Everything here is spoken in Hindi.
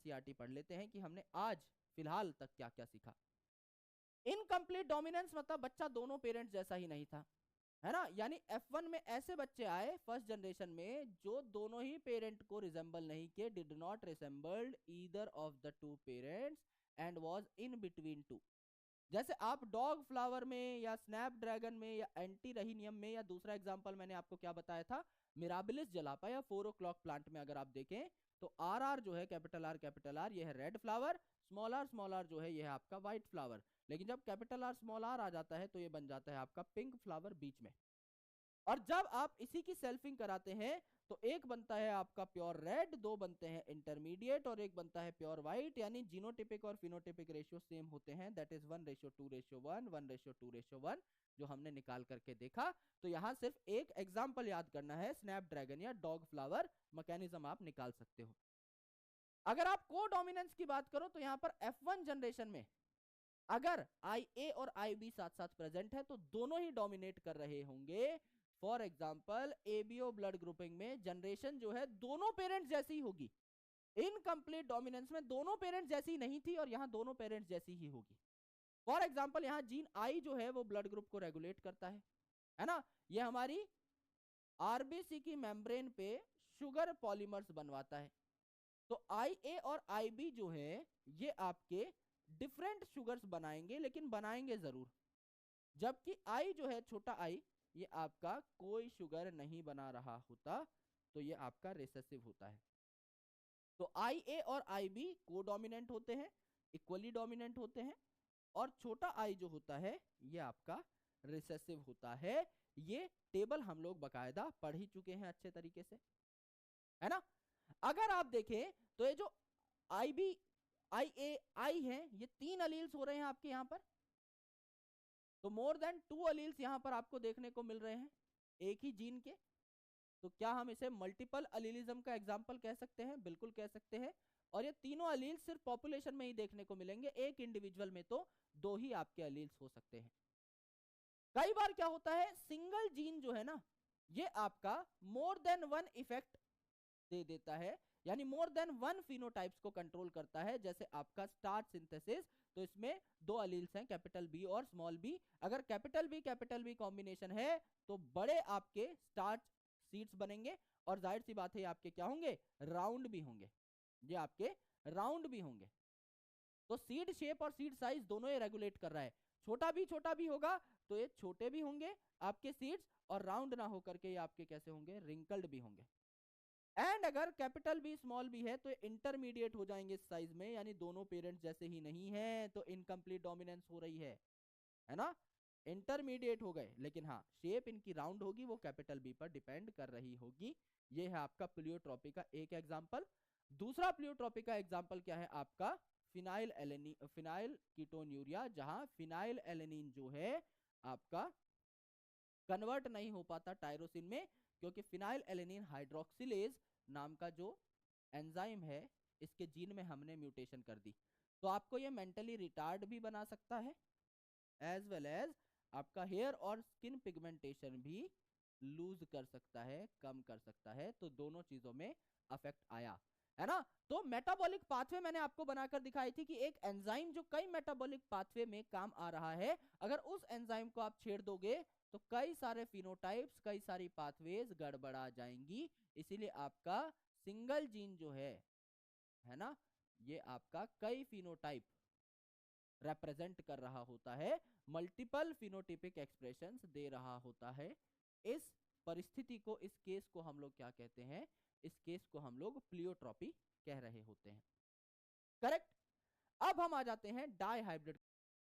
एनसीईआरटी पढ़ लेते हैं कि हमने आज फिलहाल तक क्या क्या सीखा। इनकम्प्लीट डोमिनेंस मतलब बच्चा दोनों पेरेंट्स जैसा ही नहीं था, है ना। यानी F1 में ऐसे बच्चे आए फर्स्ट जनरेशन में जो दोनों ही पेरेंट को रिजेंबल नहीं किए, did not resembled either of the two parents and was in between two. जैसे आप डॉग फ्लावर में या स्नैपड्रैगन में या एंटी रहीनियम में, या दूसरा एग्जांपल मैंने आपको क्या बताया था, मिराबिलिस जलापा या 4 o'clock प्लांट में अगर आप देखें तो आर जो है कैपिटल आर ये है रेड फ्लावर, स्मॉल आर जो है ये है आपका व्हाइट फ्लावर। लेकिन जब कैपिटल आर स्मॉल आर आ जाता है तो ये बन जाता है आपका पिंक फ्लावर बीच में। और जब आप इसी की सेल्फिंग कराते हैं तो एक बनता है आपका प्योर रेड, दो बनते हैं इंटरमीडिएट और एक बनता है प्योर व्हाइट। यानी जीनोटिपिक और फिनोटिपिक रेशियो सेम होते हैं, दैट इज 1:2:1, 1:2:1 जो हमने निकाल करके देखा। तो यहां सिर्फ एक एग्जाम्पल याद करना है, स्नैपड्रैगन या डॉग फ्लावर, मैकेनिज्म आप निकाल सकते हो। अगर आप को डोमिनेंस की बात करो तो यहां पर F1 जनरेशन में अगर IA और IB साथ साथ प्रेजेंट है तो दोनों ही डोमिनेट कर रहे होंगे। For example ABO blood grouping में जनरेशन जो है दोनों पेरेंट्स जैसी ही होगी। इनकम्प्लीट डोमिनेंस में दोनों पेरेंट्स जैसी नहीं थी और यहां दोनों पेरेंट्स जैसी ही होगी। फॉर एग्जाम्पल यहां जीन आई जो है वो ब्लड ग्रुप को रेगुलेट करता है ना। ये हमारी आरबीसी की मेम्ब्रेन पे शुगर पॉलीमर्स बनवाता है। तो IA और IB जो है ये आपके डिफरेंट शुगर्स बनाएंगे, लेकिन बनाएंगे जरूर। जबकि I जो है छोटा I ये आपका कोई शुगर नहीं बना रहा होता, तो ये आपका रिसेसिव होता है। तो IA और IB को डोमिनेंट होते हैं, इक्वली डोमिनेंट होते हैं, और छोटा I जो होता है ये आपका रिसेसिव होता है। ये टेबल हम लोग बकायदा पढ़ ही चुके हैं अच्छे तरीके से, है ना। अगर आप देखें तो ये जो IB IA I है ये 3 अलील्स हो रहे हैं आपके यहां पर, तो मोर देन 2 अलील्स यहां पर आपको देखने को मिल रहे हैं एक ही जीन के। तो क्या हम इसे मल्टीपल अलीलिज्म का एग्जांपल कह सकते हैं? बिल्कुल कह सकते हैं। और ये तीनों अलील्स सिर्फ पॉपुलेशन में ही देखने को मिलेंगे, एक इंडिविजुअल में तो 2 ही आपके अलील्स हो सकते हैं। कई बार क्या होता है सिंगल जीन जो है ना ये आपका मोर देन 1 इफेक्ट दे देता है, यानी मोर देन 1 फिनोटाइप्स को कंट्रोल करता है। जैसे आपका स्टार्च सिंथेसिस, तो इसमें 2 अलील्स हैं कैपिटल बी और स्मॉल बी। अगर कैपिटल बी कॉम्बिनेशन है तो बड़े आपके स्टार्च सीड्स बनेंगे, और जाहिर सी बात है आपके क्या होंगे, राउंड भी होंगे, ये आपके राउंड भी होंगे। तो सीड शेप और सीड साइज दोनों ये रेगुलेट कर रहा है। छोटा भी होगा तो ये छोटे भी होंगे आपके सीड्स, और राउंड ना होकर के ये आपके कैसे होंगे, रिंकल्ड भी होंगे। एंड अगर कैपिटल बी स्मॉल बी है तो इंटरमीडिएट हो जाएंगे साइज में, यानी दोनों पेरेंट्स जैसे ही नहीं है, तो इनकम्प्लीट डोमिनेंस हो रही है ना। इंटरमीडिएट हो गए, लेकिन हाँ शेप इनकी राउंड होगी, वो कैपिटल बी पर डिपेंड कर रही होगी। ये है आपका प्लियोट्रॉपी का एक एग्जांपल। दूसरा प्लियोट्रॉपी का एग्जांपल क्या है आपका, फिनाइल कीटोन यूरिया, जहां फिनाइल एलेनिन जो है आपका कन्वर्ट नहीं हो पाता टायरोसिन में, क्योंकि फिनाइल एलेनिन हाइड्रोक्सिलेज नाम का जो एंजाइम है इसके जीन में हमने म्यूटेशन कर दी। तो आपको ये मेंटली रिटार्ड भी बना सकता है, एज वेल एज आपका हेयर और स्किन पिगमेंटेशन भी लूज कर सकता है, कम कर सकता है। तो दोनों चीजों में अफेक्ट आया, है ना। तो मेटाबॉलिक पाथवे मैंने आपको बनाकर दिखाई थी कि एक एंजाइम जो कई मेटाबॉलिक पाथवे में काम आ रहा है, अगर उस एंजाइम को आप छेड़ दोगे तो कई सारे फिनोटाइप्स, कई सारी पाथवेज गड़बड़ा जाएंगी। इसीलिए आपका सिंगल जीन जो है ना, ये आपका कई फिनोटाइप रिप्रेजेंट कर रहा होता है, मल्टीपल फिनोटिपिक एक्सप्रेशंस दे रहा होता है। इस परिस्थिति को, इस केस को हम लोग क्या कहते हैं, इस केस को हम लोग प्लियोट्रॉपी कह रहे होते हैं, करेक्ट। अब हम आ जाते हैं डाई हाइब्रिड